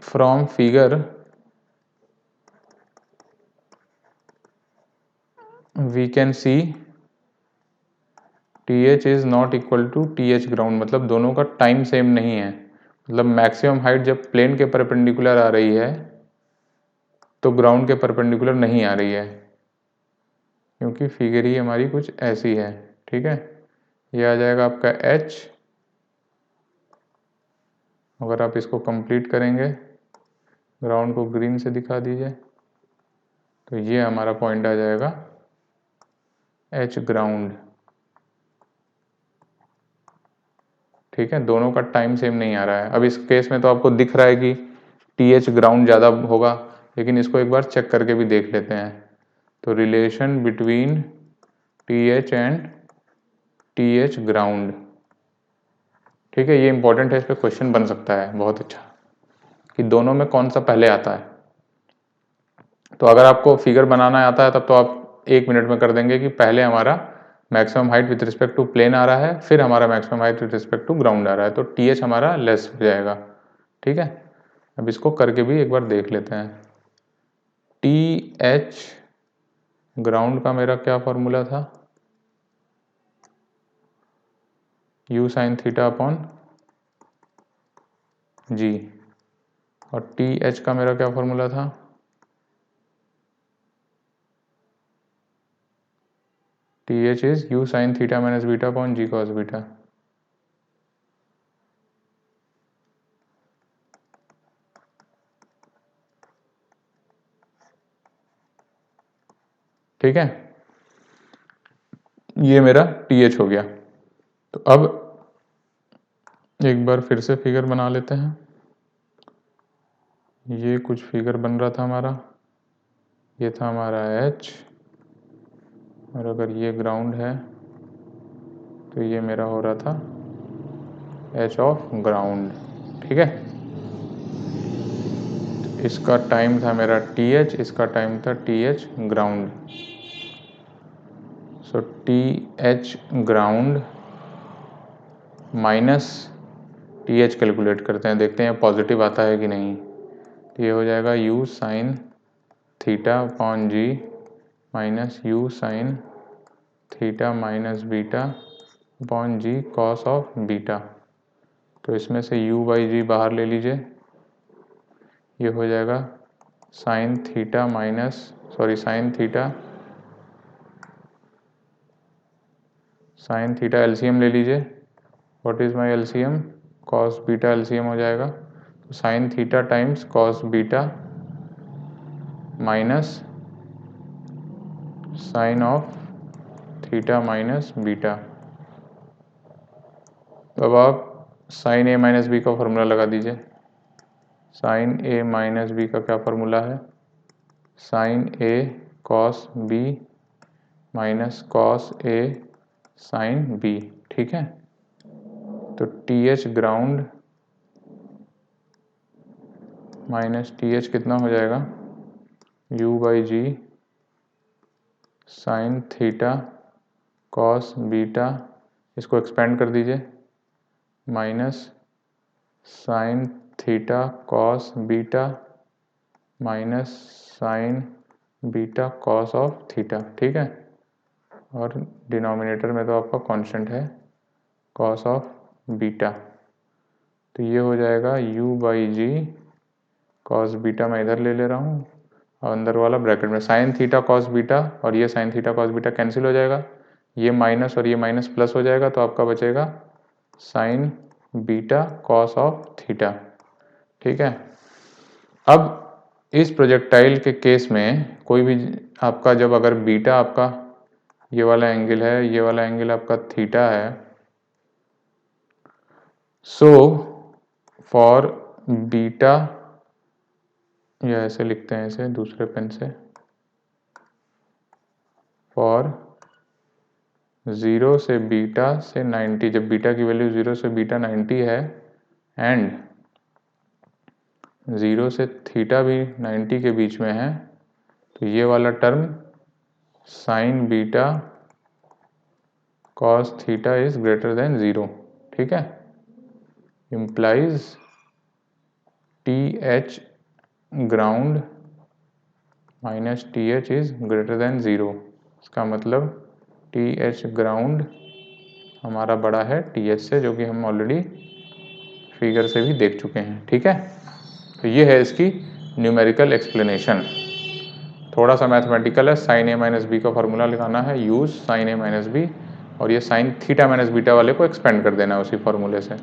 from figure we can see t h is not equal to t h ground, मतलब दोनों का टाइम सेम नहीं है। मतलब मैक्सिमम हाइट जब प्लेन के परपेंडिकुलर आ रही है तो ग्राउंड के परपेंडिकुलर नहीं आ रही है, क्योंकि फिगर ही हमारी कुछ ऐसी है। ठीक है, ये आ जाएगा आपका एच, अगर आप इसको कंप्लीट करेंगे, ग्राउंड को ग्रीन से दिखा दीजिए, तो ये हमारा पॉइंट आ जाएगा एच ग्राउंड। ठीक है, दोनों का टाइम सेम नहीं आ रहा है। अब इस केस में तो आपको दिख रहा है कि टी एच ग्राउंड ज़्यादा होगा, लेकिन इसको एक बार चेक करके भी देख लेते हैं। तो relation between T H and T h ground, ठीक है, ये इंपॉर्टेंट है, इस पर क्वेश्चन बन सकता है बहुत अच्छा, कि दोनों में कौन सा पहले आता है। तो अगर आपको फिगर बनाना आता है तब तो आप 1 मिनट में कर देंगे कि पहले हमारा maximum height with respect to plane आ रहा है, फिर हमारा maximum height with respect to ground आ रहा है, तो टी एच हमारा लेस हो जाएगा। ठीक है, अब इसको करके भी एक बार देख लेते हैं। टी एच ग्राउंड का मेरा क्या फॉर्मूला था, u sine theta upon g, और टी एच का मेरा क्या फॉर्मूला था, t h is u sine theta minus beta upon g cos beta. ठीक है, ये मेरा TH हो गया। तो अब एक बार फिर से फिगर बना लेते हैं। ये कुछ फिगर बन रहा था हमारा, ये था हमारा H, और अगर ये ग्राउंड है तो ये मेरा हो रहा था H ऑफ ग्राउंड। ठीक है, इसका टाइम था मेरा TH, इसका टाइम था TH ग्राउंड। सो TH ground minus TH calculate करते हैं, देखते हैं पॉजिटिव आता है कि नहीं। तो ये हो जाएगा U sine theta upon G minus U sine theta minus beta upon G cos of beta. तो इसमें से U बाई G बाहर ले लीजिए, ये हो जाएगा sine theta minus sine theta LCM ले लीजिए। What is my LCM? Cos beta LCM हो जाएगा। तो sine theta times cos beta minus sine of theta minus beta. अब आप साइन ए माइनस बी का फॉर्मूला लगा दीजिए। साइन ए माइनस बी का क्या फॉर्मूला है? Sign a cos B minus cos A sine B. ठीक है, तो TH ग्राउंड माइनस TH कितना हो जाएगा? U by g sine theta cos beta, इसको एक्सपेंड कर दीजिए, minus sine theta cos beta minus sine beta cos of theta. ठीक है, और डिनोमिनेटर में तो आपका कांस्टेंट है कॉस ऑफ बीटा। तो ये हो जाएगा U by g cos beta, मैं इधर ले रहा हूँ, और अंदर वाला ब्रैकेट में साइन थीटा कॉस बीटा, और ये sign theta cos beta cancel हो जाएगा, ये माइनस और ये माइनस प्लस हो जाएगा, तो आपका बचेगा sign beta cos of theta. ठीक है, अब इस प्रोजेक्टाइल के केस में कोई भी आपका, जब अगर बीटा आपका ये वाला एंगल है, ये वाला एंगल आपका थीटा है, सो फॉर बीटा, या ऐसे लिखते हैं इसे दूसरे पेन से, फॉर 0 से बीटा से 90, जब बीटा की वैल्यू 0 से बीटा 90 है एंड 0 से थीटा भी 90 के बीच में है, तो ये वाला term sign beta cos theta is greater than 0। ठीक है, implies TH ground minus TH is greater than 0। इसका मतलब TH ग्राउंड हमारा बड़ा है TH से, जो कि हम ऑलरेडी फिगर से भी देख चुके हैं। ठीक है, तो ये है इसकी न्यूमेरिकल एक्सप्लेनेशन। थोड़ा सा मैथमेटिकल है, साइन ए माइनस बी का फॉर्मूला लगाना है, यूज साइन ए माइनस बी, और ये साइन थीटा माइनस बीटा वाले को एक्सपेंड कर देना है उसी फॉर्मूले से।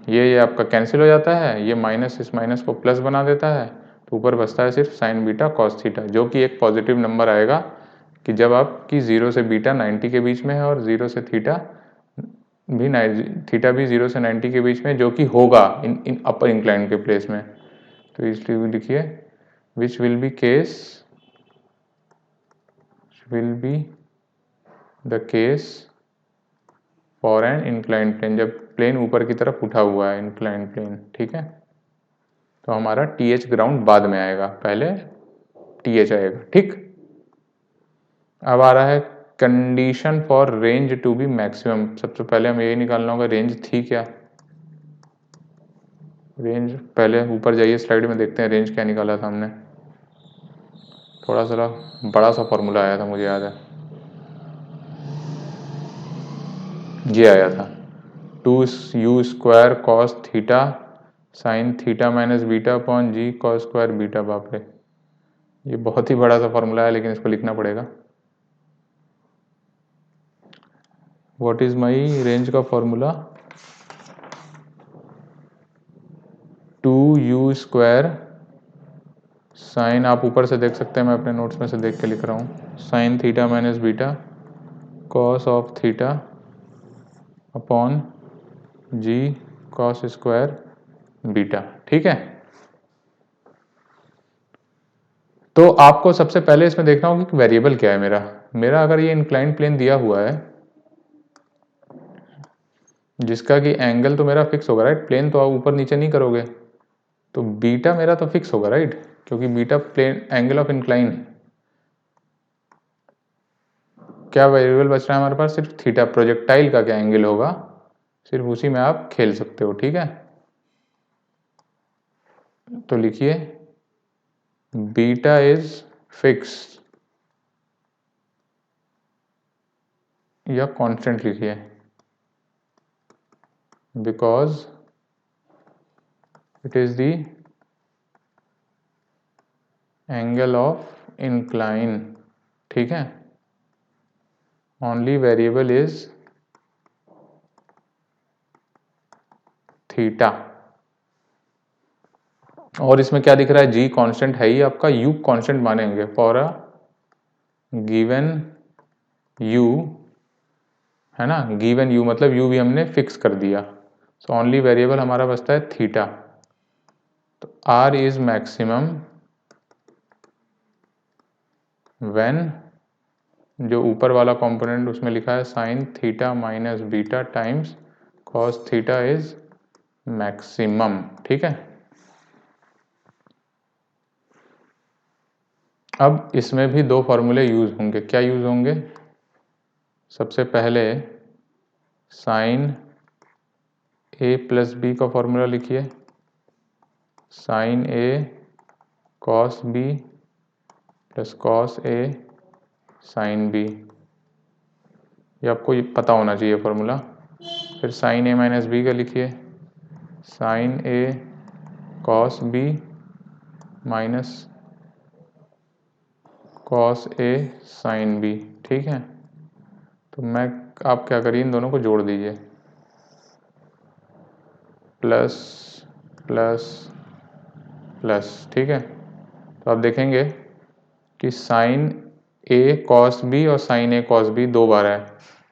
ये आपका कैंसिल हो जाता है, ये माइनस इस माइनस को प्लस बना देता है, तो ऊपर बचता है सिर्फ साइन बीटा कॉस थीटा, जो कि एक पॉजिटिव नंबर आएगा कि जब आपकी 0 से बीटा 90 के बीच में है, और 0 से थीटा भी 0 से 90 के बीच में, जो कि होगा इन अपर इंक्लाइन के प्लेस में। तो इसलिए लिखिए which will be the case for an incline plane, जब प्लेन ऊपर की तरफ उठा हुआ है, इंक्लाइन प्लेन। ठीक है, तो हमारा TH ग्राउंड बाद में आएगा, पहले TH आएगा। ठीक, अब आ रहा है condition for range to be maximum. सबसे पहले हमें यही निकालना होगा रेंज थी क्या। रेंज पहले ऊपर जाइए स्लाइड में, देखते हैं रेंज क्या निकाला था हमने। थोड़ा सा बड़ा सा फॉर्मूला आया था, मुझे याद है, ये आया था 2u square cos theta sine theta minus beta upon g cos square beta. बाप रे, ये बहुत ही बड़ा सा फॉर्मूला है, लेकिन इसको लिखना पड़ेगा। व्हाट इज माई रेंज का फॉर्मूला? 2u स्क्वायर साइन आप ऊपर से देख सकते हैं, मैं अपने नोट्स में से देख के लिख रहा हूँ, sine theta minus beta cos of theta upon g cos square beta. ठीक है, तो आपको सबसे पहले इसमें देखना होगा कि वेरिएबल क्या है मेरा अगर ये इंक्लाइंड प्लेन दिया हुआ है जिसका कि एंगल तो मेरा फिक्स होगा, राइट, प्लेन तो आप ऊपर नीचे नहीं करोगे, तो बीटा मेरा तो फिक्स होगा, राइट, क्योंकि beta plane angle of incline है। क्या वेरिएबल बच रहा है हमारे पास? सिर्फ थीटा, प्रोजेक्टाइल का क्या एंगल होगा, सिर्फ उसी में आप खेल सकते हो। ठीक है, तो लिखिए बीटा इज फिक्स या कांस्टेंट लिखिए, because it is the angle of incline. ठीक है, ओनली वेरिएबल इज थीटा। और इसमें क्या दिख रहा है, जी कांस्टेंट है ही आपका, यू कांस्टेंट मानेंगे फॉर अ गिवन यू, है ना, गिवन यू मतलब यू भी हमने फिक्स कर दिया, सो ओनली वेरिएबल हमारा बचता है थीटा। तो आर इज मैक्सिमम व्हेन, जो ऊपर वाला कंपोनेंट उसमें लिखा है sign theta minus beta times cos theta is maximum. ठीक है, अब इसमें भी दो फॉर्मूले यूज होंगे। क्या यूज होंगे? सबसे पहले साइन ए प्लस बी का फॉर्मूला लिखिए, sign a cos B plus cos A sine B, ये आपको ये पता होना चाहिए फॉर्मूला। फिर साइन ए माइनस बी का लिखिए, sign a cos B minus cos A sine B. ठीक है, तो आप क्या करिए, इन दोनों को जोड़ दीजिए, प्लस प्लस प्लस। ठीक है, तो आप देखेंगे कि साइन ए कॉस बी और साइन ए कॉस बी दो बार है,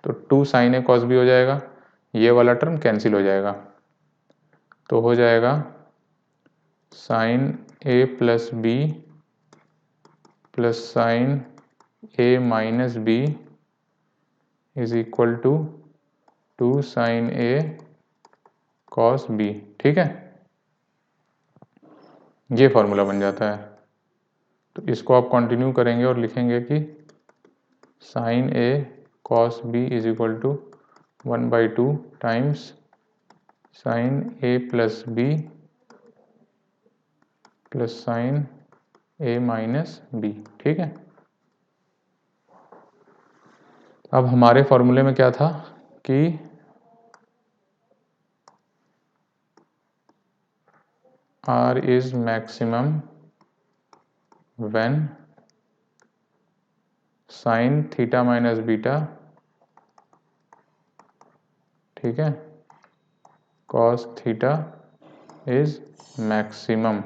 तो two sine a cos b हो जाएगा, ये वाला टर्म कैंसिल हो जाएगा, तो हो जाएगा sine A plus b plus sine A minus b is equal to two sine a cos b. ठीक है, ये फॉर्मूला बन जाता है। तो इसको आप कंटिन्यू करेंगे और लिखेंगे कि sine a cos b is equal to 1/2 times sine A plus b plus sine A minus b. ठीक है, अब हमारे फॉर्मूले में क्या था कि R is maximum when sin theta minus beta, ठीक है, cos थीटा इज मैक्सिमम।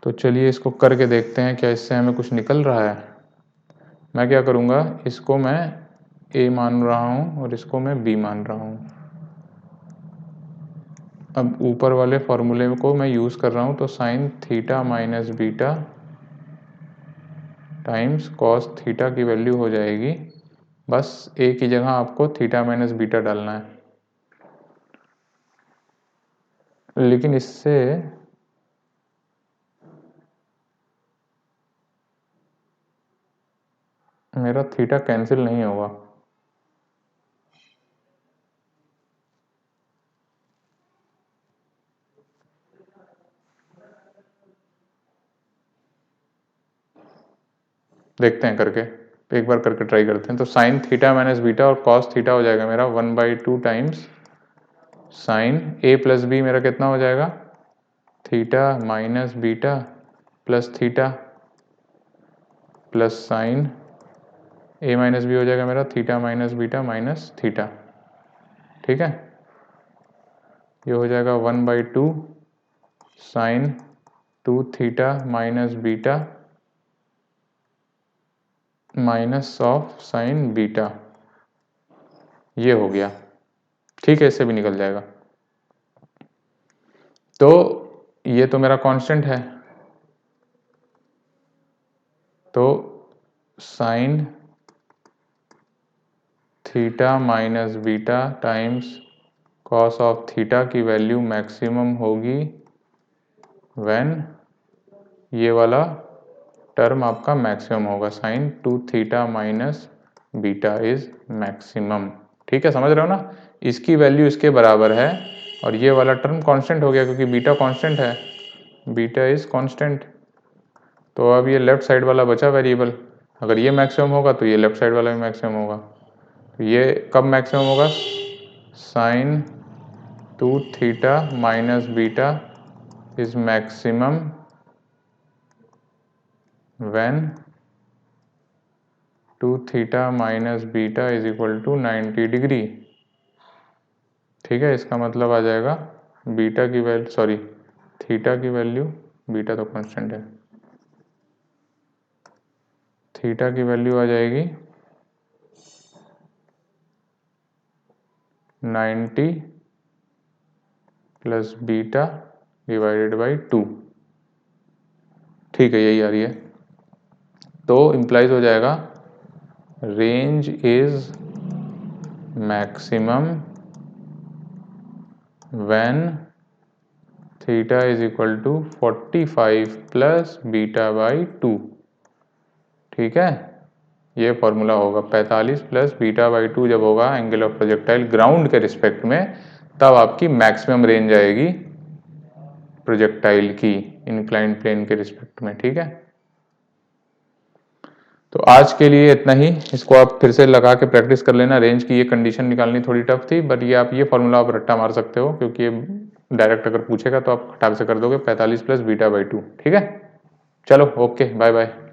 तो चलिए इसको करके देखते हैं, क्या इससे हमें कुछ निकल रहा है। मैं क्या करूँगा, इसको मैं A मान रहा हूँ और इसको मैं B मान रहा हूँ। अब ऊपर वाले फॉर्मूले को मैं यूज़ कर रहा हूँ, तो sine theta minus beta times cos theta की वैल्यू हो जाएगी, बस ए की जगह आपको थीटा माइनस बीटा डालना है। लेकिन इससे मेरा थीटा कैंसिल नहीं होगा, देखते हैं करके, एक बार करके ट्राई करते हैं। तो साइन थीटा माइनस बीटा और कॉस थीटा हो जाएगा मेरा 1/2 टाइम्स साइन ए प्लस बी, मेरा कितना हो जाएगा, theta minus beta plus theta plus sine ए माइनस बी हो जाएगा मेरा theta minus beta minus theta. ठीक है, ये हो जाएगा 1/2 sine 2 theta minus beta minus of sine beta, ये हो गया। ठीक है, इससे भी निकल जाएगा। तो ये तो मेरा कांस्टेंट है, तो sine theta minus beta times cos of theta की वैल्यू मैक्सिमम होगी व्हेन ये वाला टर्म आपका मैक्सिमम होगा, sine 2 theta minus beta is maximum. ठीक है, समझ रहे हो ना? इसकी वैल्यू इसके बराबर है और ये वाला टर्म कांस्टेंट हो गया क्योंकि बीटा कांस्टेंट है, बीटा इज कांस्टेंट। तो अब ये लेफ्ट साइड वाला बचा वेरिएबल, अगर ये मैक्सिमम होगा तो ये लेफ्ट साइड वाला भी मैक्सिमम होगा। तो ये कब मैक्सिमम होगा? Sine 2 theta minus beta is maximum when 2 theta minus beta is equal to 90 degree. ठीक है, इसका मतलब आ जाएगा बीटा की वैल्यू, सॉरी थीटा की वैल्यू, बीटा तो कांस्टेंट है, थीटा की वैल्यू आ जाएगी 90 प्लस बीटा डिवाइडेड बाई 2। ठीक है, यही आ रही है। तो इम्प्लाइज हो जाएगा range is maximum when theta is equal to 45 plus beta by 2। ठीक है, ये फॉर्मूला होगा 45 प्लस बीटा बाई 2 जब होगा एंगल ऑफ प्रोजेक्टाइल ग्राउंड के रिस्पेक्ट में, तब आपकी मैक्सिमम रेंज आएगी प्रोजेक्टाइल की इंक्लाइंड प्लेन के रिस्पेक्ट में। ठीक है, तो आज के लिए इतना ही। इसको आप फिर से लगा के प्रैक्टिस कर लेना। रेंज की ये कंडीशन निकालनी थोड़ी टफ थी, बट ये आप ये फॉर्मूला आप रट्टा मार सकते हो क्योंकि ये डायरेक्ट अगर पूछेगा तो आप खटाक से कर दोगे 45 प्लस बीटा बाई 2। ठीक है, चलो ओके, बाय बाय।